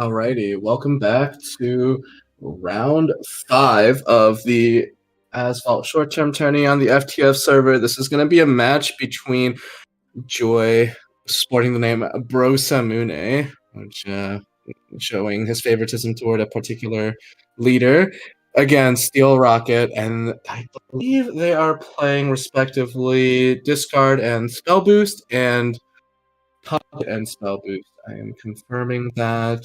Alrighty, welcome back to round 5 of the Azvaldt short-term tourney on the FTF server. This is going to be a match between Joy, sporting the name Brosamune, which showing his favoritism toward a particular leader, against Steelrocket, and I believe they are playing respectively Discard and Spell Boost and Puppet and Spell Boost. I am confirming that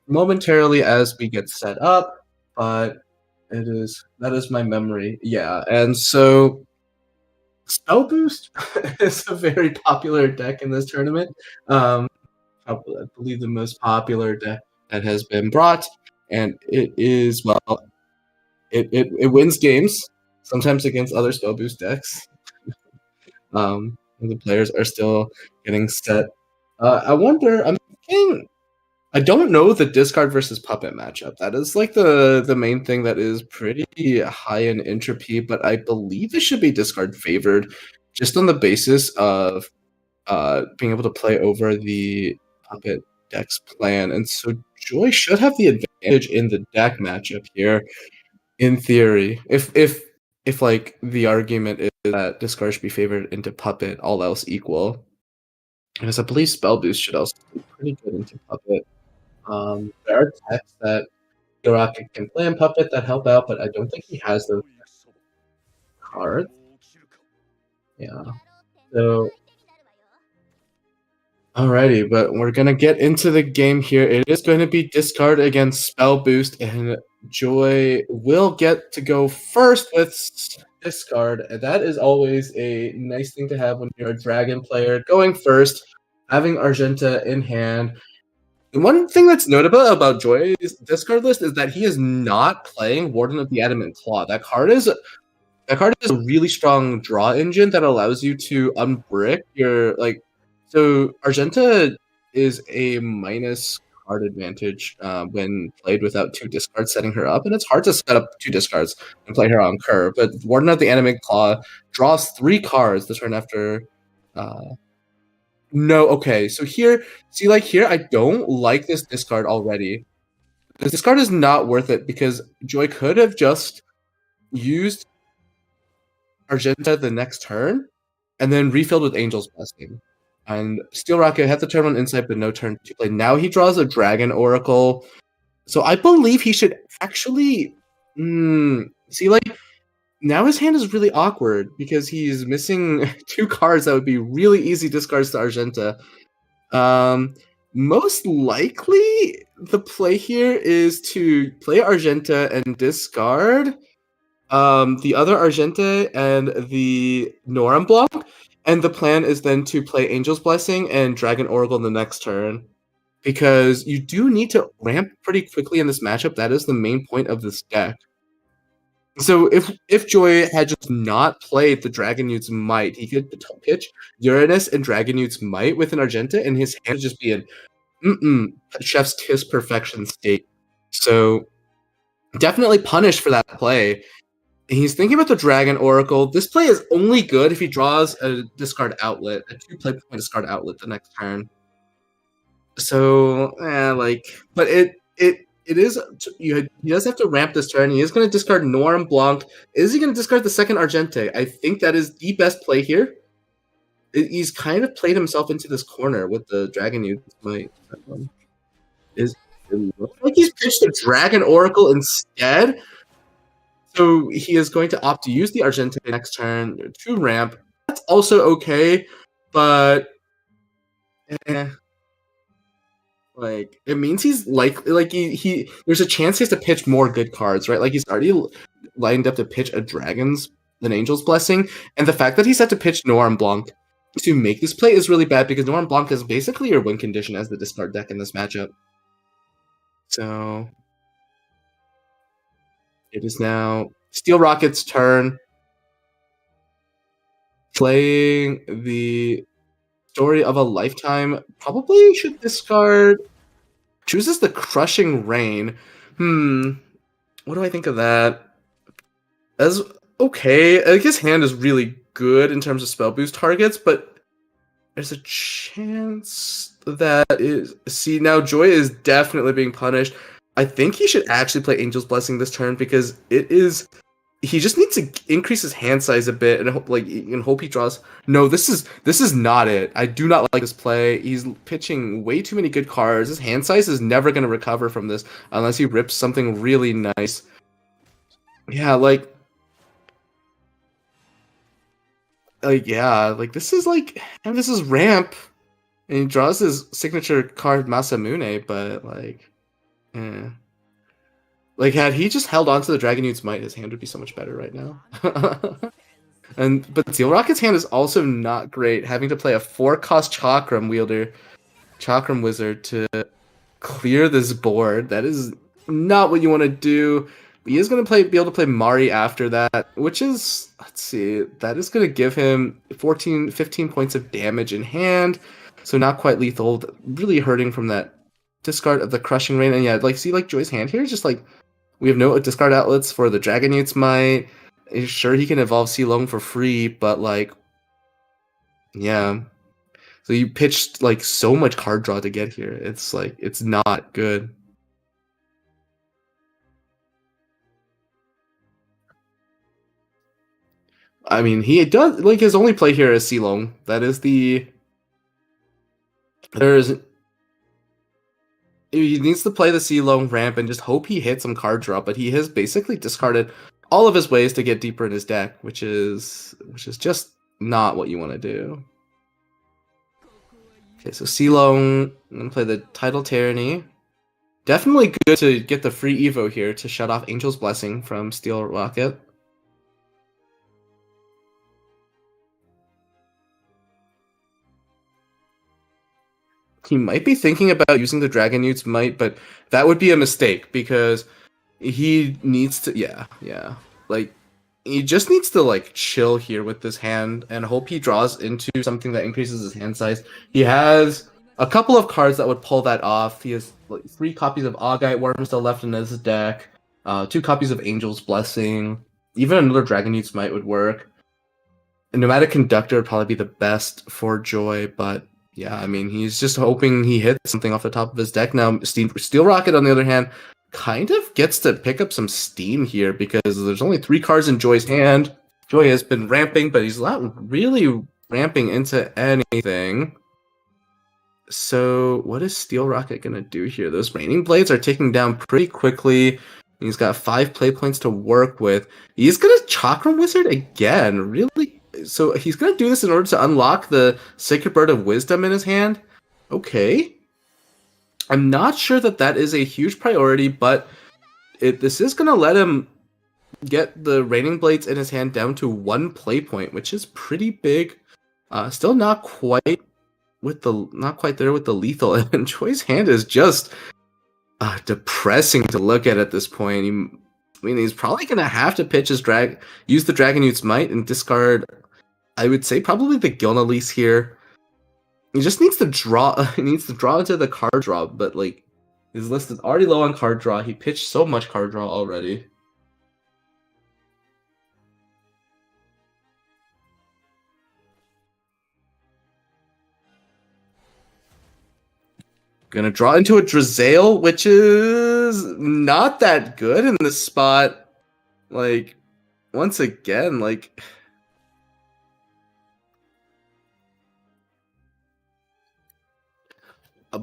momentarily as we get set up, but that is my memory. Yeah, and so Spell Boost is a very popular deck in this tournament. I believe the most popular deck that has been brought, and it is, well, it wins games, sometimes against other Spell Boost decks. The players are still getting set. I don't know the discard versus puppet matchup. That is like the main thing that is pretty high in entropy, but I believe it should be discard favored just on the basis of being able to play over the puppet deck's plan. And so Joy should have the advantage in the deck matchup here, in theory. If like the argument is that discard should be favored into puppet, all else equal. Because I believe Spell Boost should also be pretty good into puppet. There are decks that Steelrocket can play in Puppet that help out, but I don't think he has those cards. Yeah. So, alrighty, but we're gonna get into the game here. It is going to be discard against Spell Boost, and Joy will get to go first with discard. And that is always a nice thing to have when you're a dragon player. Going first, having Argenta in hand. One thing that's notable about Joy's discard list is that he is not playing Warden of the Adamant Claw. That card is a really strong draw engine that allows you to unbrick your So Argenta is a minus card advantage when played without 2 discards setting her up, and it's hard to set up 2 discards and play her on curve. But Warden of the Adamant Claw draws 3 cards the turn after. No, okay. So here, here, I don't like this discard already. This discard is not worth it because Joy could have just used Argenta the next turn and then refilled with Angel's Blessing. And Steelrocket had the turn 1 insight, but no turn 2 play. Now he draws a Dragon Oracle. So I believe he should actually... now his hand is really awkward because he's missing 2 cards that would be really easy discards to Argenta. Most likely, the play here is to play Argenta and discard the other Argenta and the Noram block, and the plan is then to play Angel's Blessing and Dragon Oracle the next turn, because you do need to ramp pretty quickly in this matchup. That is the main point of this deck. So if Joy had just not played the Dragon Newt's Might, he could pitch Uranus and Dragon Newt's Might with an Argenta, and his hand would just be in Chef's Kiss perfection state. So definitely punished for that play. He's thinking about the Dragon Oracle. This play is only good if he draws a discard outlet, a 2-play point discard outlet the next turn. So, but it is, he does have to ramp this turn. He is going to discard Norm Blanc. Is he going to discard the second Argente? I think that is the best play here. He's kind of played himself into this corner with the Dragon Youth. It looks like he's pitched the Dragon Oracle instead. So he is going to opt to use the Argente next turn to ramp. That's also okay, but it means he's he there's a chance he has to pitch more good cards, right? Like, he's already lined up to pitch a Dragon's an Angel's Blessing, and the fact that he's had to pitch Noram Blanc to make this play is really bad, because Noram Blanc is basically your win condition as the discard deck in this matchup. So it is now Steelrocket's turn, playing the Story of a Lifetime. Probably should discard. Chooses the Crushing Rain. What do I think of that? As okay, his hand is really good in terms of spell boost targets, but there's a chance that is. See, now Joy is definitely being punished. I think he should actually play Angel's Blessing this turn because it is. He just needs to increase his hand size a bit and hope, and hope he draws. No, this is not it. I do not like this play. He's pitching way too many good cards. His hand size is never going to recover from this unless he rips something really nice. Yeah, yeah, this is and this is ramp, and he draws his signature card Masamune, but eh. Had he just held on to the Dragon Youth's Might, his hand would be so much better right now. But Steelrocket's hand is also not great, having to play a 4-cost Chakram Wizard to clear this board. That is not what you want to do. He is going to be able to play Mari after that, which is, let's see, that is going to give him 15 points of damage in hand, so not quite lethal, really hurting from that discard of the Crushing Rain. And yeah, see, Joy's hand here is just we have no discard outlets for the Dragon Youth's Might. Sure, he can evolve Silong for free, but yeah. So you pitched so much card draw to get here. It's it's not good. I mean, he does his only play here is Silong. That is he needs to play the Silong ramp and just hope he hits some card draw, but he has basically discarded all of his ways to get deeper in his deck, which is just not what you want to do. Okay, so Silong, I'm gonna play the Tidal Tyranny. Definitely good to get the free Evo here to shut off Angel's Blessing from Steelrocket. He might be thinking about using the Dragon Youth's Might, but that would be a mistake because he needs to, yeah. He just needs to chill here with this hand and hope he draws into something that increases his hand size. He has a couple of cards that would pull that off. He has 3 copies of Augite Worm still left in his deck, 2 copies of Angel's Blessing, even another Dragon Youth's Might would work. A Nomadic Conductor would probably be the best for Joy, but yeah, I mean, he's just hoping he hits something off the top of his deck. Now, Steelrocket, on the other hand, kind of gets to pick up some steam here because there's only 3 cards in Joy's hand. Joy has been ramping, but he's not really ramping into anything. So what is Steelrocket going to do here? Those Raining Blades are taking down pretty quickly. He's got 5 play points to work with. He's going to Chakram Wizard again, really? So he's going to do this in order to unlock the Sacred Bird of Wisdom in his hand? Okay. I'm not sure that is a huge priority, but this is going to let him get the Raining Blades in his hand down to 1 play point, which is pretty big. Still not quite there with the lethal. And Joy's hand is just depressing to look at this point. He's probably going to have to use the Dragon Youth's Might and discard, I would say, probably the Gilnalease here. He just needs to draw. He needs to draw into the card draw, but his list is already low on card draw. He pitched so much card draw already. Gonna draw into a Drizail, which is not that good in this spot. Once again,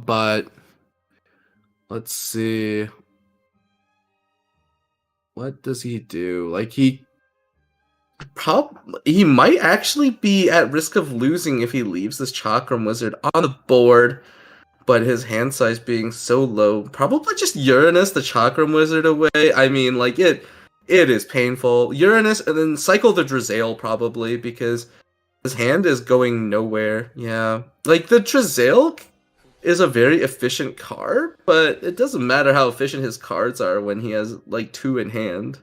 but let's see. What does he do? He might actually be at risk of losing if he leaves this Chakram Wizard on the board. But his hand size being so low, probably just Uranus the Chakram Wizard away. I mean, it is painful. Uranus and then cycle the Drizail probably because his hand is going nowhere. Yeah, the Drizail is a very efficient card, but it doesn't matter how efficient his cards are when he has 2 in hand.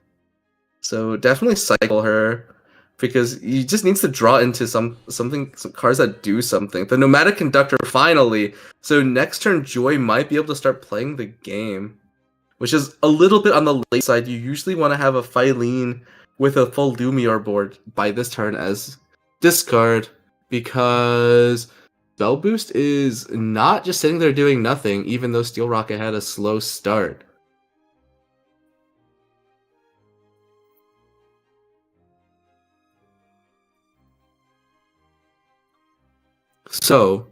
So definitely cycle her. Because he just needs to draw into some cards that do something. The Nomadic Conductor finally. So next turn, Joy might be able to start playing the game, which is a little bit on the late side. You usually want to have a Phylene with a full Lumiar board by this turn as discard, because Spell Boost is not just sitting there doing nothing, even though Steelrocket had a slow start. So,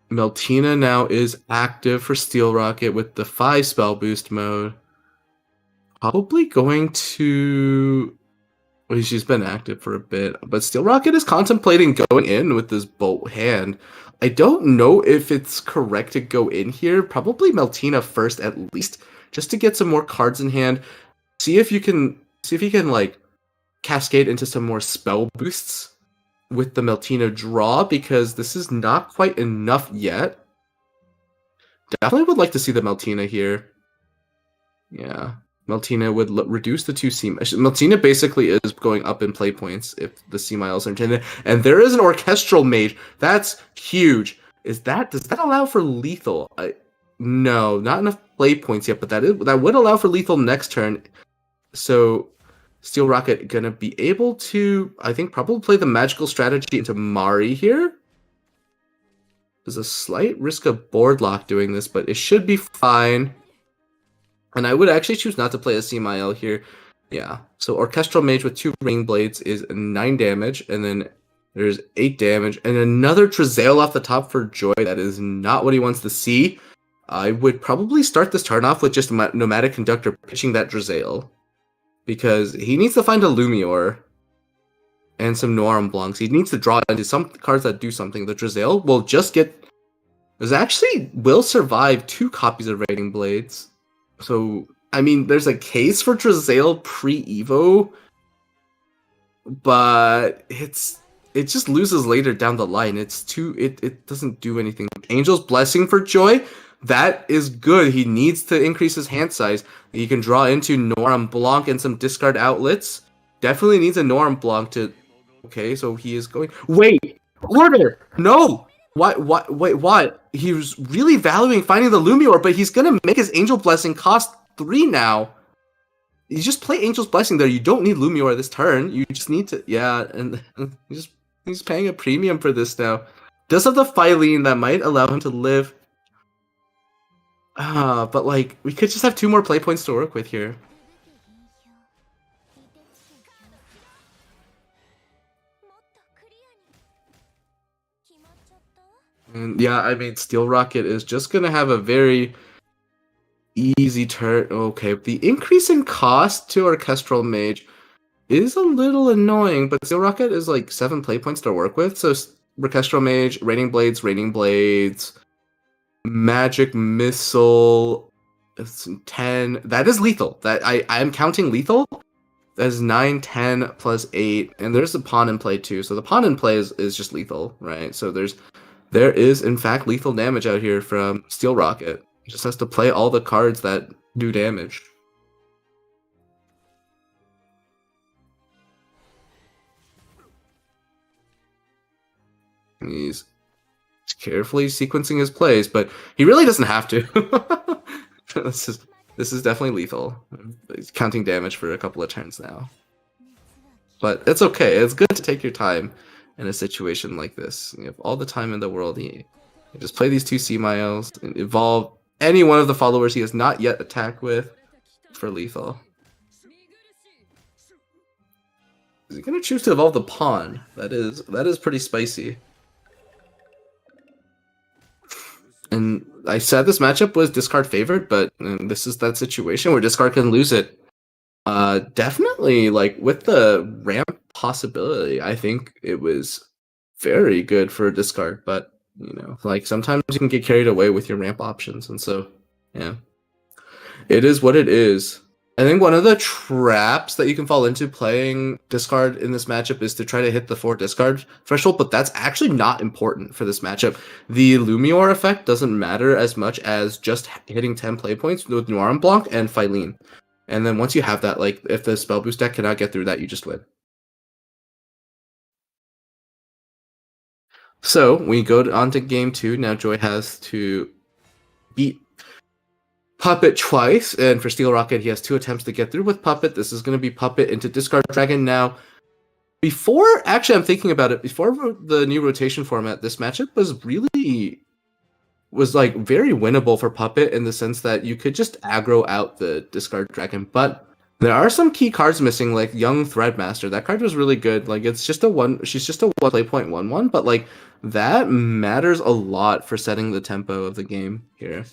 Meltina now is active for Steelrocket with the 5 Spell Boost mode. Probably going to... Well, she's been active for a bit, but Steelrocket is contemplating going in with this Bolt hand. I don't know if it's correct to go in here. Probably Meltina first, at least, just to get some more cards in hand. See if you can like cascade into some more spell boosts with the Meltina draw, because this is not quite enough yet. Definitely would like to see the Meltina here. Yeah. Meltina would reduce the 2 C. Meltina basically is going up in play points if the C miles are intended. And there is an orchestral mage. That's huge. Does that allow for lethal? No, not enough play points yet, but that would allow for lethal next turn. So Steelrocket gonna be able to, I think, probably play the magical strategy into Mari here. There's a slight risk of board lock doing this, but it should be fine. And I would actually choose not to play a C-Mile here. Yeah, so Orchestral Mage with 2 Ring Blades is 9 damage, and then there's 8 damage, and another Drizail off the top for Joy. That is not what he wants to see. I would probably start this turn off with just Nomadic Conductor pitching that Drizail, because he needs to find a Lumior and some Noirm Blancs. He needs to draw into some cards that do something. The Drizail will just get... will survive 2 copies of Raining Blades. So, I mean, there's a case for Drizail pre-Evo, but it just loses later down the line. It doesn't do anything. Angel's Blessing for Joy, that is good. He needs to increase his hand size. He can draw into Noirm Blanc and some discard outlets. Definitely needs a Noirm Blanc to... Okay, so he is going... Wait! Order! No! Wait, what? He was really valuing finding the Lumior, but he's gonna make his Angel Blessing cost 3 now. You just play Angel's Blessing there. You don't need Lumior this turn. You just need to... Yeah, and he's paying a premium for this now. Does have the Phylene that might allow him to live. But like, we could just have 2 more play points to work with here. And yeah, I mean, Steelrocket is just gonna have a very easy turn. Okay, the increase in cost to Orchestral Mage is a little annoying, but Steelrocket is like 7 play points to work with. So Orchestral Mage, Raining Blades, Magic Missile, 10. That is lethal. That I am counting lethal. That is 9, 10 plus 8, and there's a pawn in play too. So the pawn in play is just lethal, right? So there is in fact lethal damage out here from Steelrocket. He just has to play all the cards that do damage. He's carefully sequencing his plays, but he really doesn't have to. This is definitely lethal. He's counting damage for a couple of turns now. But it's okay. It's good to take your time in a situation like this. You have all the time in the world. You just play these 2 C-Miles and evolve any one of the followers he has not yet attacked with for lethal. Is he going to choose to evolve the pawn? That is pretty spicy. And I said this matchup was discard favored, but this is that situation where discard can lose it. Definitely, like, with the ramp possibility, I think it was very good for discard, but, you know, like, sometimes you can get carried away with your ramp options, and so, yeah. It is what it is. I think one of the traps that you can fall into playing discard in this matchup is to try to hit the 4 discard threshold, but that's actually not important for this matchup. The Lumior effect doesn't matter as much as just hitting 10 play points with Noirm Blanc and Phylene. And then once you have that, like, if the spell boost deck cannot get through that, you just win. So we go on to game 2. Now Joy has to beat Puppet twice, and for Steelrocket, he has 2 attempts to get through with Puppet. This is going to be Puppet into Discard Dragon now. Before, actually, I'm thinking about it. Before the new rotation format, this matchup was like very winnable for Puppet in the sense that you could just aggro out the discard dragon. But there are some key cards missing, like Young Threadmaster. That card was really good. Like it's just a one. She's just a one play point 1/1, but like that matters a lot for setting the tempo of the game here.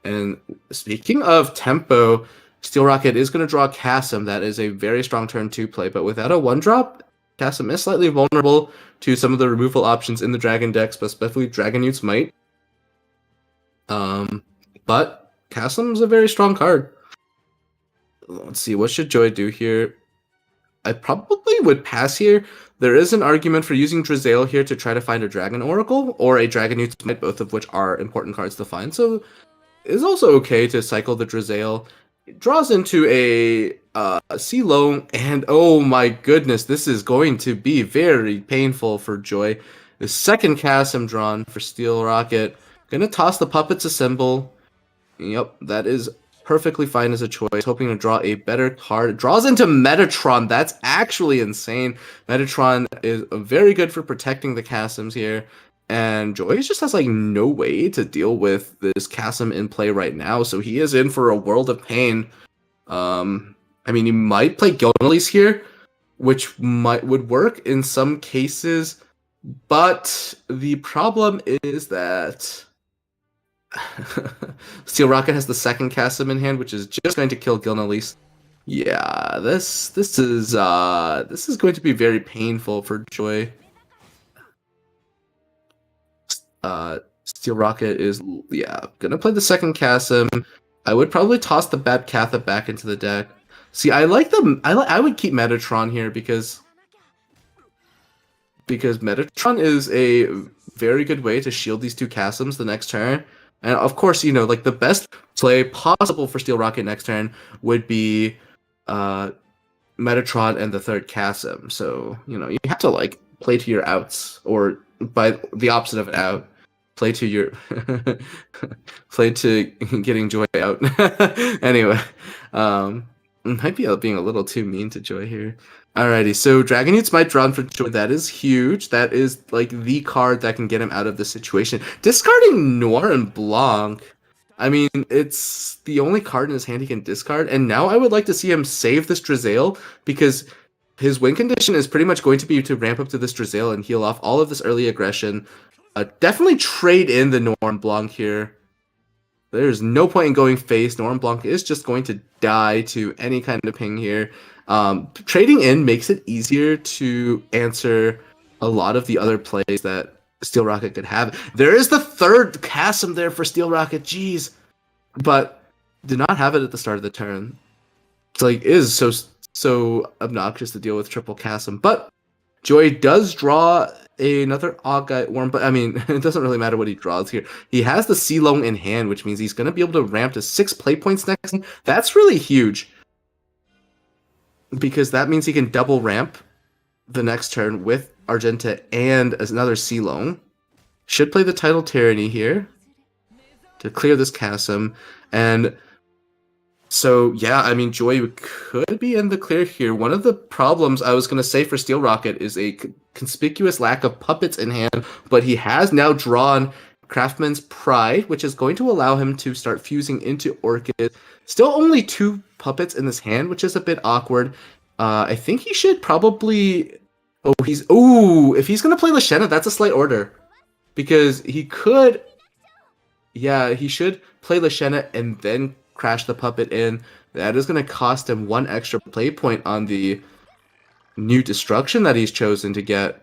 And speaking of tempo, Steelrocket is going to draw Chasm. That is a very strong turn 2 play, but without a 1-drop, Chasm is slightly vulnerable to some of the removal options in the Dragon decks, but especially Dragon Newt's Might. But Chasm's a very strong card. Let's see, what should Joy do here? I probably would pass here. There is an argument for using Drizzale here to try to find a Dragon Oracle or a Dragon Newt's Might, both of which are important cards to find. So it's also okay to cycle the Drizzale. It draws into a C-Loan, and oh my goodness, this is going to be very painful for Joy. The second Chasm drawn for Steelrocket. Gonna toss the Puppets Assemble. Yep, that is perfectly fine as a choice. Hoping to draw a better card. Draws into Metatron. That's actually insane. Metatron is very good for protecting the Chasms here. And Joy just has like no way to deal with this Chasm in play right now. So he is in for a world of pain. I mean, he might play Gilnelis here, which would work in some cases. But the problem is that Steelrocket has the second Chasm in hand, which is just going to kill Gilnelis. Yeah, this is going to be very painful for Joy. Steelrocket is gonna play the second Chasm. I would probably toss the Bad Catha back into the deck. See, I like them. I would keep Metatron here because Metatron is a very good way to shield these two Chasms the next turn. And of course, you know, like the best play possible for Steelrocket next turn would be Metatron and the third Chasm. So, you know, you have to like play to your outs, or by the opposite of an out, play to your play to getting Joy out. Anyway, might be being a little too mean to Joy here. Alrighty, so Dragon Newt's Might drawn for Joy. That is huge. That is like the card that can get him out of the situation. Discarding Noir and Blanc. I mean, it's the only card in his hand he can discard. And now I would like to see him save this Drizzale, because his win condition is pretty much going to be to ramp up to this Drizzale and heal off all of this early aggression. Definitely trade in the Noir and Blanc here. There's no point in going face. Noir and Blanc is just going to die to any kind of ping here. Trading in makes it easier to answer a lot of the other plays that Steelrocket could have. There is the third Chasm there for Steelrocket, jeez. But did not have it at the start of the turn. It's like, it is so obnoxious to deal with triple Chasm. But Joy does draw another Augite Worm, but I mean, it doesn't really matter what he draws here. He has the C-Loan in hand, which means he's going to be able to ramp to 6 play points next. That's really huge, because that means he can double ramp the next turn with Argenta and another C-Loan. Should play the Tidal Tyranny here to clear this Chasm. And so, yeah, I mean, Joy could be in the clear here. One of the problems I was going to say for Steelrocket is a conspicuous lack of puppets in hand, but he has now drawn Craftsman's Pride, which is going to allow him to start fusing into Orchid. Still only 2 puppets in this hand, which is a bit awkward. I think he should probably... if he's going to play Lashena, that's a slight order. Because he could... Yeah, he should play Lashena and then crash the puppet in. That is going to cost him 1 extra play point on the new destruction that he's chosen to get.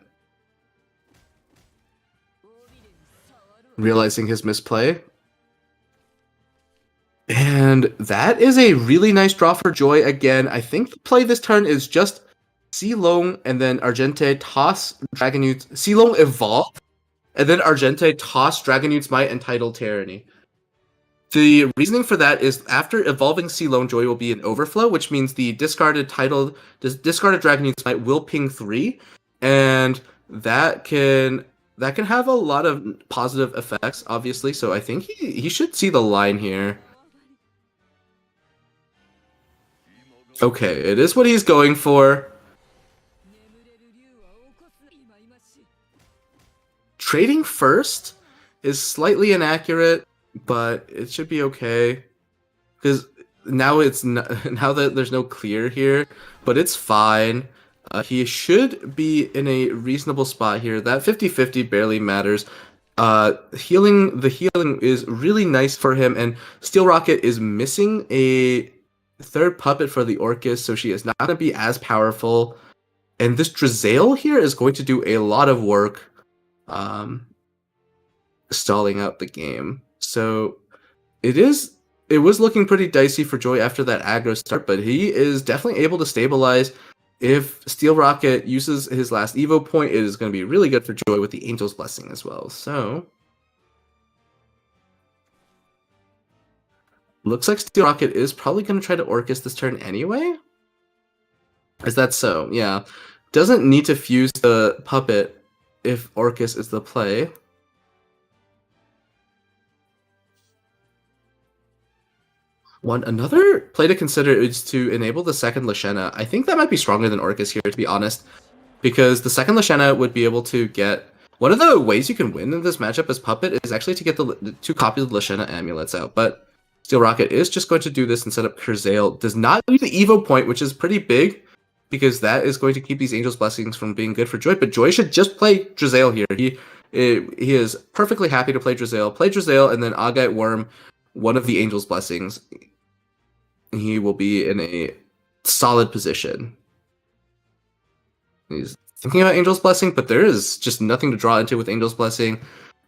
Realizing his misplay. And that is a really nice draw for Joy. Again, I think the play this turn is just C-Loan and then Argente toss Dragon Newt's... C-Loan evolve, and then Argente toss Dragon Newt's Might and Tidal Tyranny. The reasoning for that is after evolving C-Loan, Joy will be in overflow, which means the discarded Dragon Newt's Might will ping 3, and that can have a lot of positive effects, obviously. So I think he should see the line here. Okay, it is what he's going for. Trading first is slightly inaccurate, but it should be okay. Because now now that there's no clear here, but it's fine. He should be in a reasonable spot here. That 50-50 barely matters. The healing is really nice for him, and Steelrocket is missing a third puppet for the Orcus, so she is not going to be as powerful. And this Drizael here is going to do a lot of work, stalling out the game. So it was looking pretty dicey for Joy after that aggro start, but he is definitely able to stabilize. If Steelrocket uses his last Evo point, it is going to be really good for Joy with the Angel's Blessing as well. So looks like Steelrocket is probably going to try to Orcus this turn anyway. Is that so? Yeah. Doesn't need to fuse the puppet if Orcus is the play. Another play to consider is to enable the second Lashena. I think that might be stronger than Orcus here, to be honest, because the second Lashena would be able to get... One of the ways you can win in this matchup as Puppet is actually to get the 2 copies of Lashena amulets out, but Steelrocket is just going to do this and set up Curzail. Does not use the Evo point, which is pretty big, because that is going to keep these Angel's Blessings from being good for Joy, but Joy should just play Drizael here. He is perfectly happy to play Drizael, and then Agite Worm one of the Angel's Blessings. He will be in a solid position. He's thinking about Angel's Blessing, but there is just nothing to draw into with Angel's Blessing.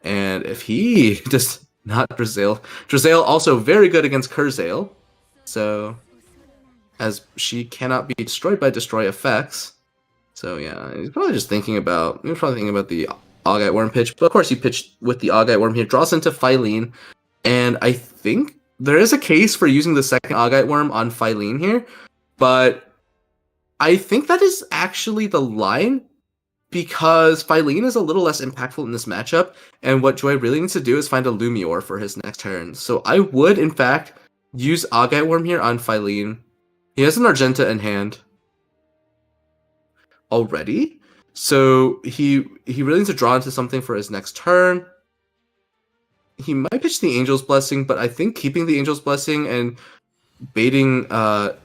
And if he does not Drizael also very good against Curzail. So, as she cannot be destroyed by destroy effects. So yeah, he's probably just thinking about the Augite Worm pitch. But of course he pitched with the Augite Worm here, draws into Phylene. And I think there is a case for using the second Augite Worm on Phylene here, but I think that is actually the line, because Phylene is a little less impactful in this matchup, and what Joy really needs to do is find a Lumior for his next turn. So I would, in fact, use Augite Worm here on Phylene. He has an Argenta in hand already, so he really needs to draw into something for his next turn. He might pitch the Angel's Blessing, but I think keeping the Angel's Blessing and baiting, okay,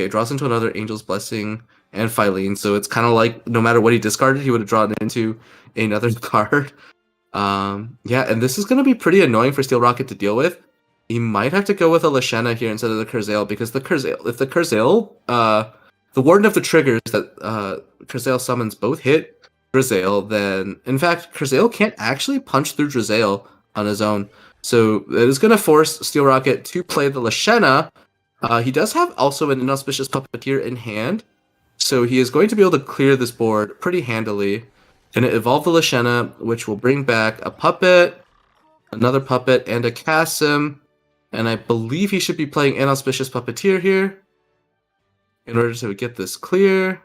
it draws into another Angel's Blessing and Phylene, so it's kind of like no matter what he discarded, he would have drawn into another card. Yeah, and this is going to be pretty annoying for Steelrocket to deal with. He might have to go with a Lashena here instead of the Curzail, because if the Curzail, the Warden of the Triggers that Curzail summons both hit Drizael, then in fact Curzail can't actually punch through Drizael on his own, so it is going to force Steelrocket to play the Lashena. He does have also an Inauspicious Puppeteer in hand, so he is going to be able to clear this board pretty handily. Gonna evolve the Lashena, which will bring back a puppet, another puppet, and a Kasim, and I believe he should be playing Inauspicious Puppeteer here in order to get this clear.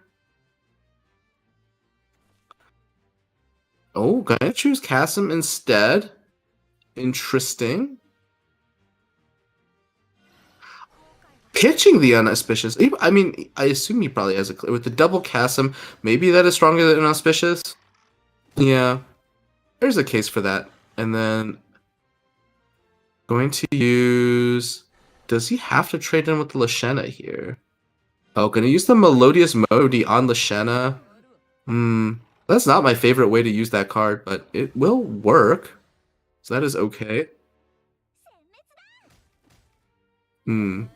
Oh, gonna choose Kasim instead. Interesting. Pitching the Unauspicious. I mean, I assume he probably has a... With the double Kasim, maybe that is stronger than Inauspicious. Yeah. There's a case for that. And then... Going to use... Does he have to trade in with the Lashena here? Oh, gonna use the Melodious Melody on Lashena. That's not my favorite way to use that card, but it will work. So that is okay. And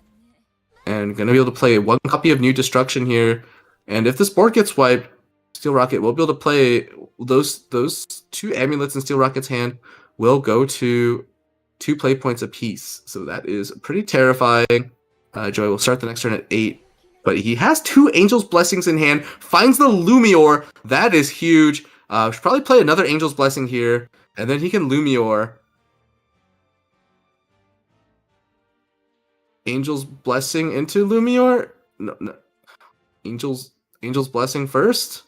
gonna be able to play 1 copy of New Destruction here. And if this board gets wiped, Steelrocket will be able to play those 2 amulets in Steelrocket's hand will go to 2 play points apiece. So that is pretty terrifying. Joy will start the next turn at 8. But he has 2 Angel's Blessings in hand, finds the Lumior. That is huge. Should probably play another Angel's Blessing here, and then he can Lumior. Angel's Blessing into Lumior? No. Angel's Blessing first?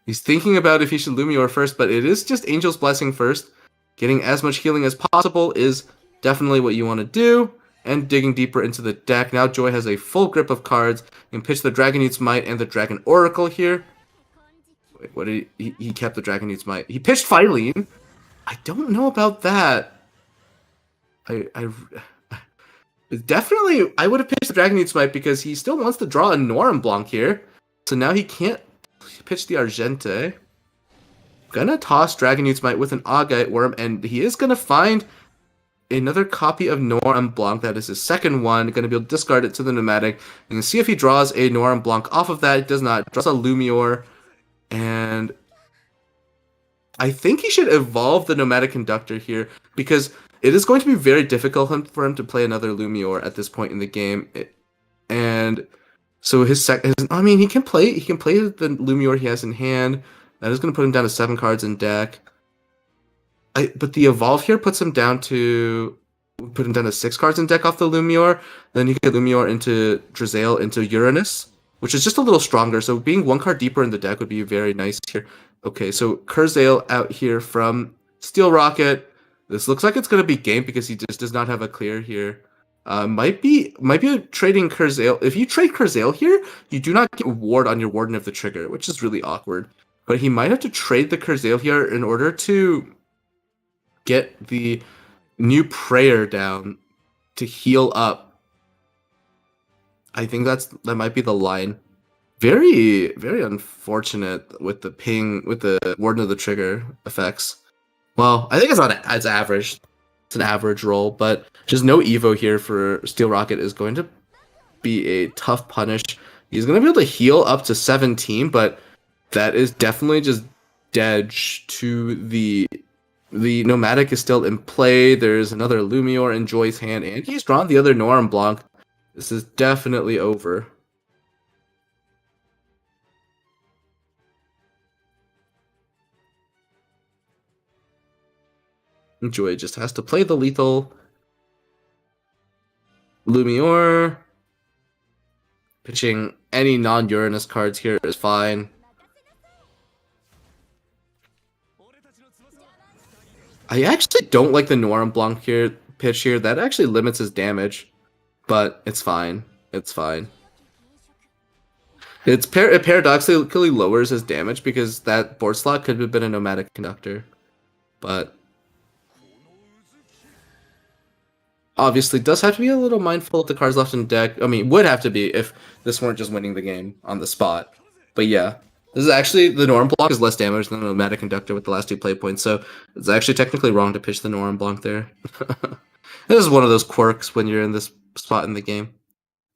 He's thinking about if he should Lumior first, but it is just Angel's Blessing first. Getting as much healing as possible is definitely what you want to do. and digging deeper into the deck. Now Joy has a full grip of cards. He can pitch the Dragon Eats Might and the Dragon Oracle here. Wait, what did he kept the Dragon Eats Might. He pitched Phylene. I don't know about that. I definitely, I would have pitched the Dragon Eats Might because he still wants to draw a Norum Blanc here. So now he can't pitch the Argente. Gonna toss Dragon Eats Might with an Augite Worm, and he is gonna find another copy of Norum Blanc. That is his second one. Gonna be able to discard it to the Nomadic. And see if he draws a Norum Blanc off of that. He does not. Draws a Lumior. And I think he should evolve the Nomadic Conductor here, because it is going to be very difficult for him to play another Lumior at this point in the game. And so I mean, he can play the Lumior he has in hand. That is going to put him down to 7 cards in deck. But the evolve here puts him down to 6 cards in deck off the Lumior. Then you get Lumior into Drizael into Uranus, which is just a little stronger. So being 1 card deeper in the deck would be very nice here. Okay, so Curzail out here from Steelrocket. This looks like it's going to be game because he just does not have a clear here. Might be trading Curzail. If you trade Curzail here, you do not get ward on your Warden of the Trigger, which is really awkward. But he might have to trade the Curzail here in order to get the new Prayer down to heal up. I think that might be the line. Very, very unfortunate with the ping, with the Warden of the Trigger effects. Well, I think it's average. It's an average roll, but just no Evo here for Steelrocket is going to be a tough punish. He's going to be able to heal up to 17, but that is definitely just dead to the Nomadic is still in play. There's another Lumior in Joy's hand, and he's drawn the other Norum Blanc. This is definitely over. Joy just has to play the lethal Lumior. Pitching any non-Uranus cards here is fine. I actually don't like the Norum Blanc here pitch here. That actually limits his damage, but it's fine. It's fine. It paradoxically lowers his damage because that board slot could have been a Nomadic Conductor, but obviously does have to be a little mindful of the cards left in deck. I mean, would have to be if this weren't just winning the game on the spot. But yeah, this is actually, the Norum Blanc is less damage than the Nomadic Conductor with the last 2 play points, so it's actually technically wrong to pitch the Norum Blanc there. This is one of those quirks when you're in this spot in the game.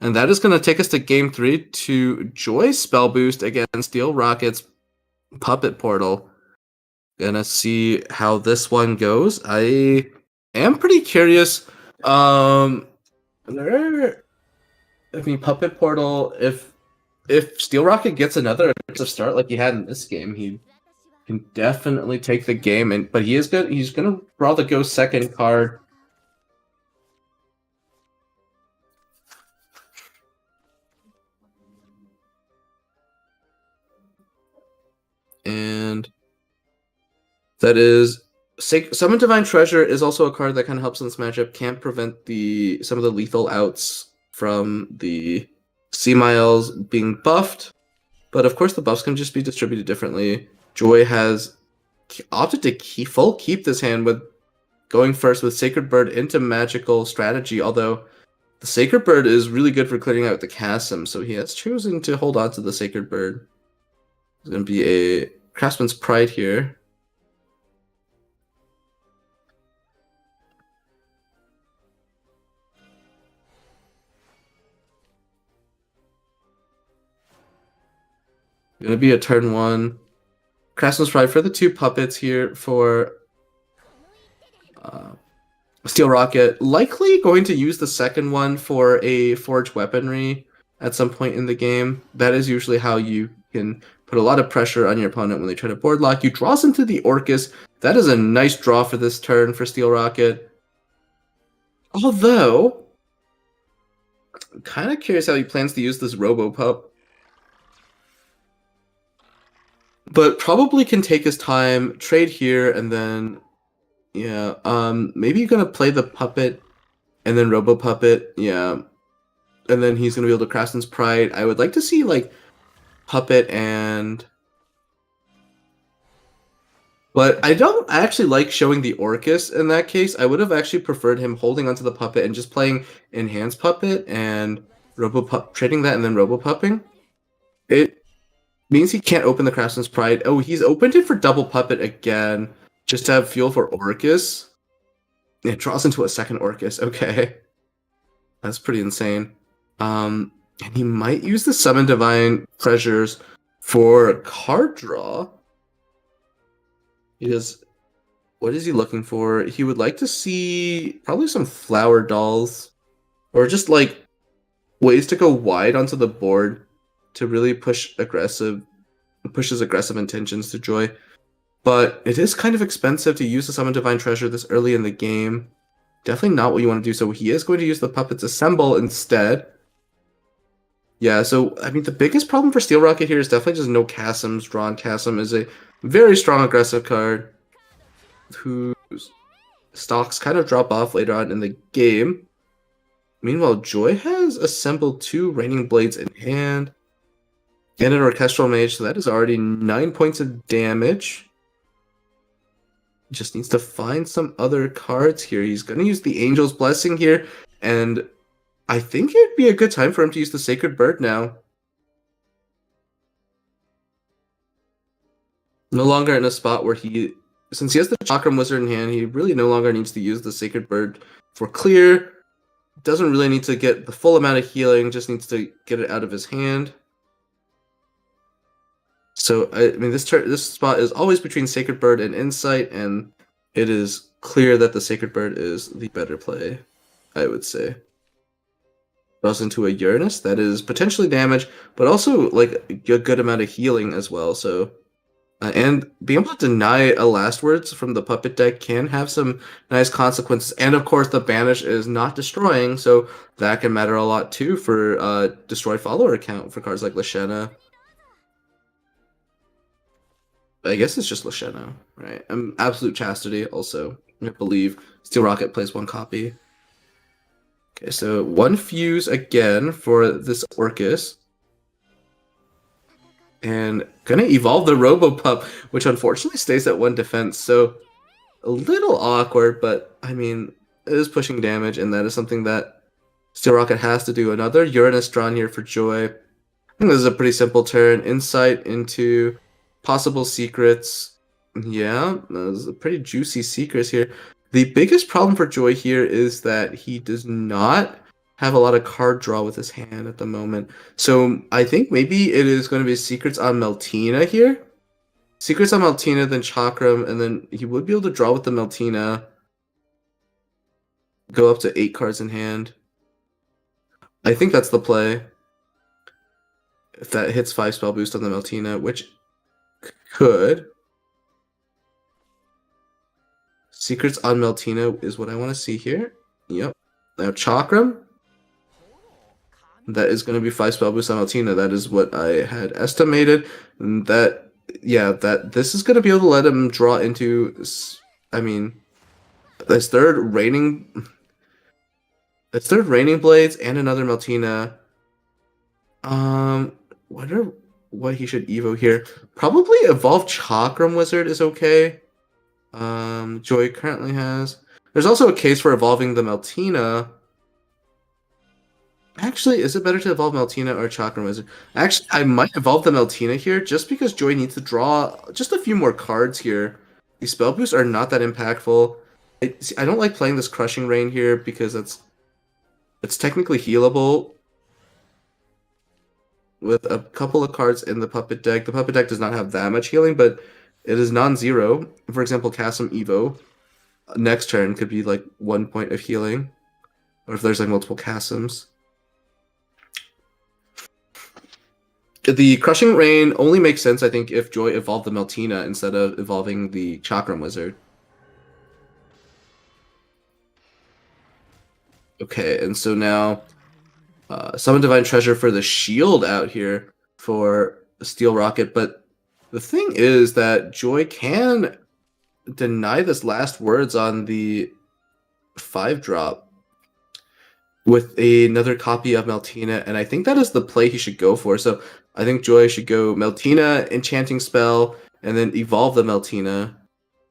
And that is going to take us to Game 3 to Joy Spell Boost against Steelrocket's Puppet Portal. Gonna see how this one goes. I am pretty curious. Puppet Portal, if Steelrocket gets another aggressive start like he had in this game, he can definitely take the game. But he's gonna draw the go second card. And that is Summon Divine Treasure is also a card that kind of helps in this matchup. Can't prevent some of the lethal outs from the Sea Miles being buffed, but of course the buffs can just be distributed differently. Joy has opted to keep this hand with going first with Sacred Bird into Magical Strategy, although the Sacred Bird is really good for clearing out the Chasm, so he has chosen to hold on to the Sacred Bird. There's going to be a Craftsman's Pride here. Going to be a turn 1. Craftsman's Pride for the 2 puppets here for Steelrocket. Likely going to use the second one for a Forged Weaponry at some point in the game. That is usually how you can put a lot of pressure on your opponent when they try to board lock you. Draws into the Orcus. That is a nice draw for this turn for Steelrocket. Although, I'm kind of curious how he plans to use this Robopup. But probably can take his time, trade here, and then, yeah, maybe you're going to play the Puppet and then Robo Puppet, yeah. And then he's gonna be able to Craftsman's Pride. I would like to see like Puppet and... But I don't actually like showing the Orcus in that case. I would have actually preferred him holding onto the Puppet and just playing Enhanced Puppet and trading that and then Robo Pupping. It means he can't open the Craftsman's Pride. Oh, he's opened it for double Puppet again, just to have fuel for Orcus. It draws into a second Orcus. Okay. That's pretty insane. And he might use the Summon Divine Treasures for card draw. Because what is he looking for? He would like to see probably some Flower Dolls, or just like ways to go wide onto the board to really push his aggressive intentions to Joy. But it is kind of expensive to use the Summon Divine Treasure this early in the game. Definitely not what you want to do. So he is going to use the Puppets Assemble instead. Yeah, so I mean the biggest problem for Steelrocket here is definitely just no Chasms drawn. Chasm is a very strong aggressive card whose stocks kind of drop off later on in the game. Meanwhile, Joy has assembled 2 Raining Blades in hand and an Orchestral Mage, so that is already 9 points of damage. Just needs to find some other cards here. He's going to use the Angel's Blessing here, and I think it'd be a good time for him to use the Sacred Bird now. No longer in a spot where since he has the Chakram Wizard in hand, he really no longer needs to use the Sacred Bird for clear. Doesn't really need to get the full amount of healing, just needs to get it out of his hand. So, I mean, this spot is always between Sacred Bird and Insight, and it is clear that the Sacred Bird is the better play, I would say. Draws into a Uranus, that is potentially damage, but also like a good amount of healing as well, so... and being able to deny a Last Words from the Puppet deck can have some nice consequences. And of course, the Banish is not destroying, so that can matter a lot too for Destroy Follower account for cards like Lashena. I guess it's just Lashena, right? Absolute Chastity also, I believe. Steelrocket plays 1 copy. Okay, so 1 Fuse again for this Orcus. And gonna evolve the Robopup, which unfortunately stays at 1 defense, so a little awkward, but I mean, it is pushing damage, and that is something that Steelrocket has to do. Another Uranus drawn here for Joy. I think this is a pretty simple turn. Insight into possible secrets. Yeah, those are pretty juicy secrets here. The biggest problem for Joy here is that he does not have a lot of card draw with his hand at the moment. So I think maybe it is going to be Secrets on Meltina here. Secrets on Meltina, then Chakram, and then he would be able to draw with the Meltina. Go up to 8 cards in hand. I think that's the play. If that hits 5 spell boost on the Meltina, which could. Secrets on Meltina is what I want to see here. Yep. Now Chakram. That is going to be 5 spell boost on Meltina. That is what I had estimated. And that, yeah, that this is going to be able to let him draw into, I mean, his third Raining Blades and another Meltina. Wonder what he should evo here. Probably Evolve Chakram Wizard is okay. Joy currently has. There's also a case for evolving the Meltina. Actually, is it better to evolve Meltina or Chakram Wizard? Actually, I might evolve the Meltina here just because Joy needs to draw just a few more cards here. These spell boosts are not that impactful. I don't like playing this Crushing Rain here because it's technically healable with a couple of cards in the Puppet deck. The Puppet deck does not have that much healing, but it is non-zero. For example, Chasm Evo. Next turn could be like 1 point of healing. Or if there's like multiple Chasms. The Crushing Rain only makes sense, I think, if Joy evolved the Meltina instead of evolving the Chakram Wizard. Okay, and so now Summon Divine Treasure for the shield out here for Steelrocket, but the thing is that Joy can deny this Last Words on the 5-drop. with another copy of Meltina, and I think that is the play he should go for. So I think Joy should go Meltina, Enchanting Spell, and then evolve the Meltina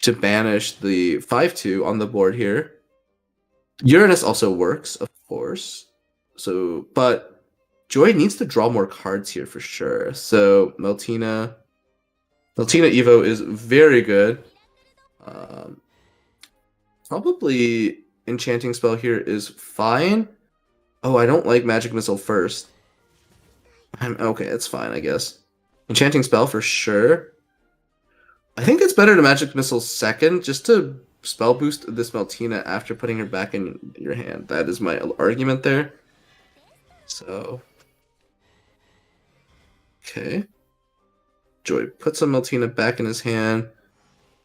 to banish the 5/2 on the board here. Uranus also works, of course. So, but Joy needs to draw more cards here for sure. So Meltina Evo is very good. Probably Enchanting Spell here is fine. Oh, I don't like Magic Missile first. Okay, it's fine, I guess. Enchanting Spell for sure. I think it's better to Magic Missile second, just to spell boost this Meltina after putting her back in your hand. That is my argument there. So, okay. Joy puts a Meltina back in his hand,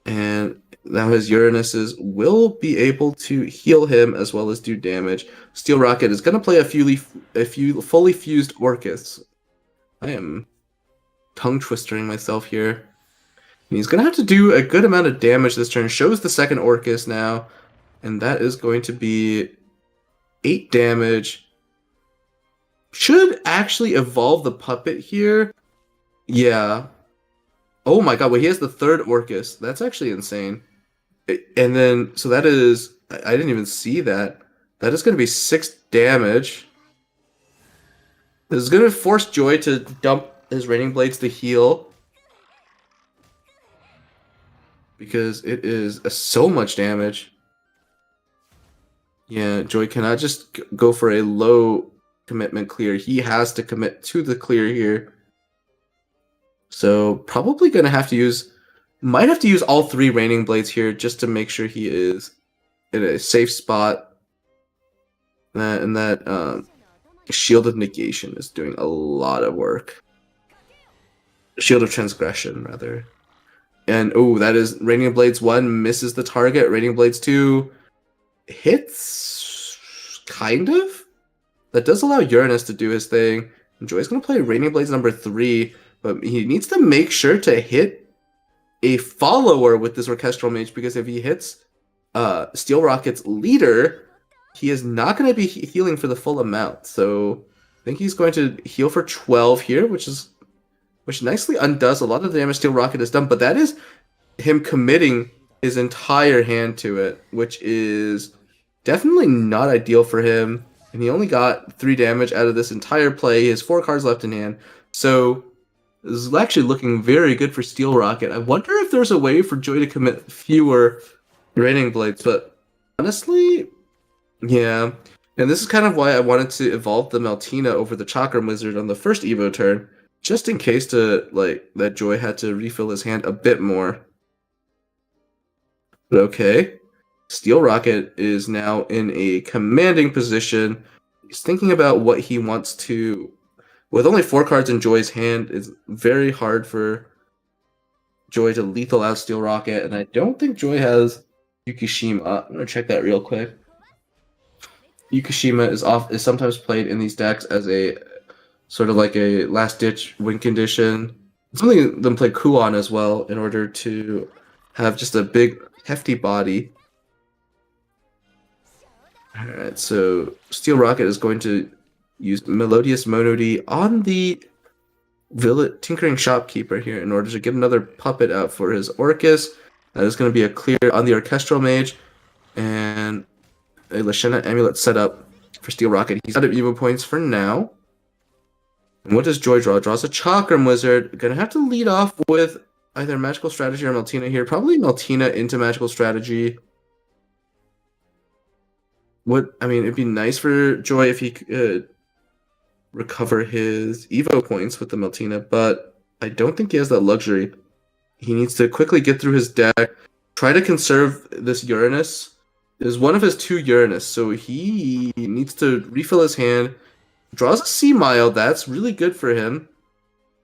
and now his Uranuses will be able to heal him as well as do damage. Steelrocket is going to play a few fully fused Orcus. I am tongue-twistering myself here. And he's going to have to do a good amount of damage this turn. Shows the second Orcus now, and that is going to be 8 damage. Should actually evolve the puppet here. Yeah. Oh my god, well, he has the third Orcus. That's actually insane. And then, so that is, I didn't even see that. That is going to be 6 damage. This is going to force Joy to dump his Raining Blades to heal. Because it is so much damage. Yeah, Joy cannot just go for a low commitment clear. He has to commit to the clear here. So probably going to have to use... Might have to use all 3 Raining Blades here just to make sure he is in a safe spot. And that Shield of Negation is doing a lot of work. Shield of Transgression, rather. And, oh, that is Raining Blades 1 misses the target. Raining Blades 2 hits? Kind of? That does allow Uranus to do his thing. And Joy's going to play Raining Blades number 3, but he needs to make sure to hit a follower with this Orchestral Mage, because if he hits Steelrocket's leader, he is not going to be healing for the full amount. So I think he's going to heal for 12 here, which nicely undoes a lot of the damage Steelrocket has done, but that is him committing his entire hand to it, which is definitely not ideal for him. And he only got 3 damage out of this entire play. He has 4 cards left in hand. So this is actually looking very good for Steelrocket. I wonder if there's a way for Joy to commit fewer Raining Blades, but honestly, yeah. And this is kind of why I wanted to evolve the Meltina over the Chakram Wizard on the first Evo turn, just in case that Joy had to refill his hand a bit more. But okay. Steelrocket is now in a commanding position. He's thinking about what he wants to... With only 4 cards in Joy's hand, it's very hard for Joy to lethal out Steelrocket, and I don't think Joy has Yukishima. I'm going to check that real quick. Yukishima is sometimes played in these decks as a sort of like a last-ditch win condition. Some of them play Kuon as well in order to have just a big, hefty body. Alright, so Steelrocket is going to use Melodious Monody on the Tinkering Shopkeeper here in order to get another puppet out for his Orcus. That is going to be a clear on the Orchestral Mage, and a Lashena Amulet set up for Steelrocket. He's out of Evo points for now. And what does Joy draw? Draws a Chakram Wizard. Gonna have to lead off with either Magical Strategy or Meltina here. Probably Meltina into Magical Strategy. It'd be nice for Joy if he could recover his Evo points with the Meltina, but I don't think he has that luxury. He needs to quickly get through his deck, try to conserve this Uranus. It is one of his 2 Uranus, so he needs to refill his hand. Draws a Sea Mile, that's really good for him.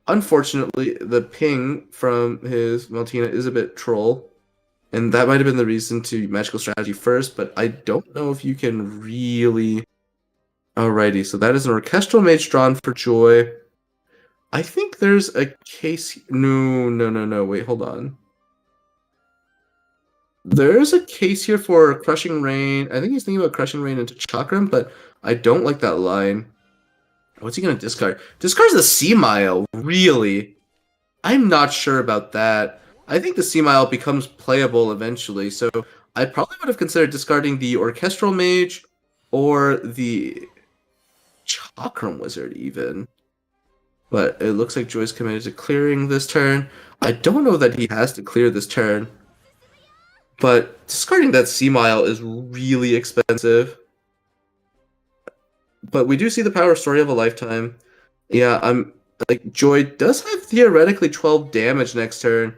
Unfortunately, the ping from his Meltina is a bit troll, and that might have been the reason to Magical Strategy first, but I don't know if you can really... Alrighty, so that is an Orchestral Mage drawn for Joy. I think there's a case... No, wait, hold on. There's a case here for Crushing Rain. I think he's thinking about Crushing Rain into Chakram, but I don't like that line. What's he gonna discard? Discards the Sea Mile, really? I'm not sure about that. I think the Sea Mile becomes playable eventually, so I probably would have considered discarding the Orchestral Mage or the Chakram Wizard even. But it looks like Joy's committed to clearing this turn. I don't know that he has to clear this turn. But discarding that Sea Mile is really expensive. But we do see the power story of a lifetime. Yeah, like Joy does have theoretically 12 damage next turn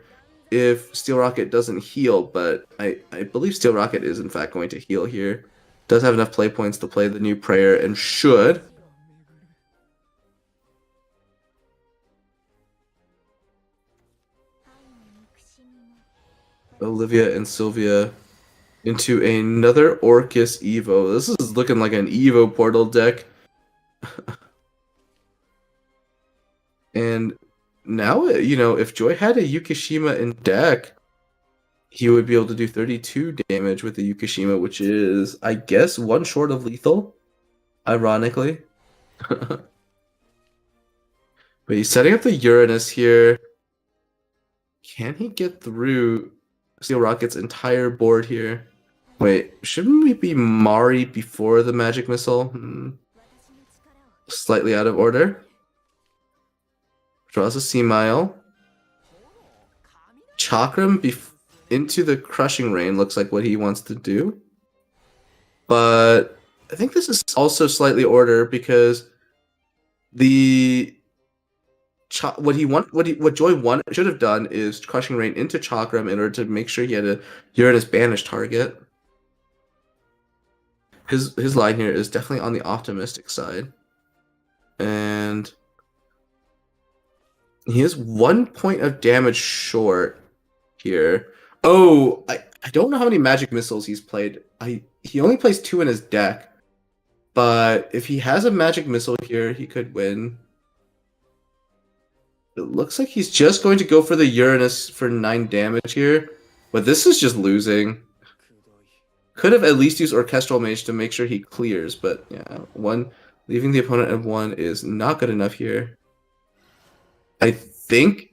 if Steelrocket doesn't heal, but I believe Steelrocket is in fact going to heal here. Does have enough play points to play the new prayer and should. Olivia and Sylvia into another Orcus Evo. This is looking like an Evo portal deck. And now, if Joy had a Yukishima in deck, he would be able to do 32 damage with the Yukishima, which is, I guess, one short of lethal, ironically. But he's setting up the Uranus here. Can he get through Steelrocket's entire board here? Wait, shouldn't we be Mari before the magic missile? Slightly out of order. Draws a Sea Mile. Chakram into the Crushing Rain looks like what he wants to do. But I think this is also slightly order because what Joy should have done is Crushing Rain into Chakram in order to make sure he had a Uranus banish target. His line here is definitely on the optimistic side. And he is 1 point of damage short here. Oh, I don't know how many magic missiles he's played. He only plays 2 in his deck. But if he has a magic missile here, he could win. It looks like he's just going to go for the Uranus for 9 damage here. But this is just losing. Could have at least used Orchestral Mage to make sure he clears. But yeah, leaving the opponent at 1 is not good enough here. I think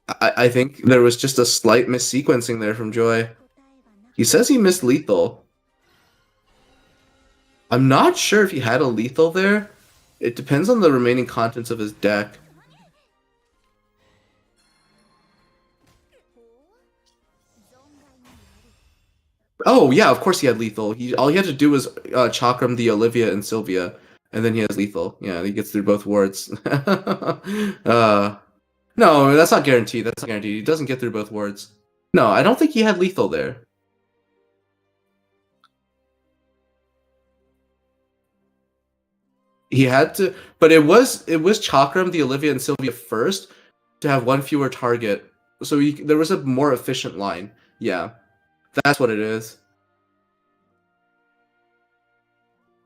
there was just a slight missequencing there from Joy. He says he missed lethal. I'm not sure if he had a lethal there. It depends on the remaining contents of his deck. Oh yeah, of course he had lethal. All he had to do was Chakram the Olivia and Sylvia. And then he has lethal. Yeah, he gets through both wards. No, that's not guaranteed. That's not guaranteed. He doesn't get through both wards. No, I don't think he had lethal there. He had to, but it was Chakram, the Olivia, and Sylvia first to have 1 fewer target. So there was a more efficient line. Yeah, that's what it is.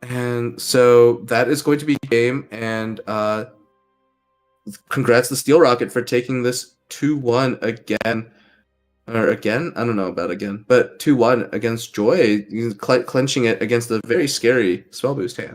And so that is going to be game, and congrats to Steelrocket for taking this 2-1 again. Or again? I don't know about again, but 2-1 against Joy, clenching it against a very scary Spell Boost hand.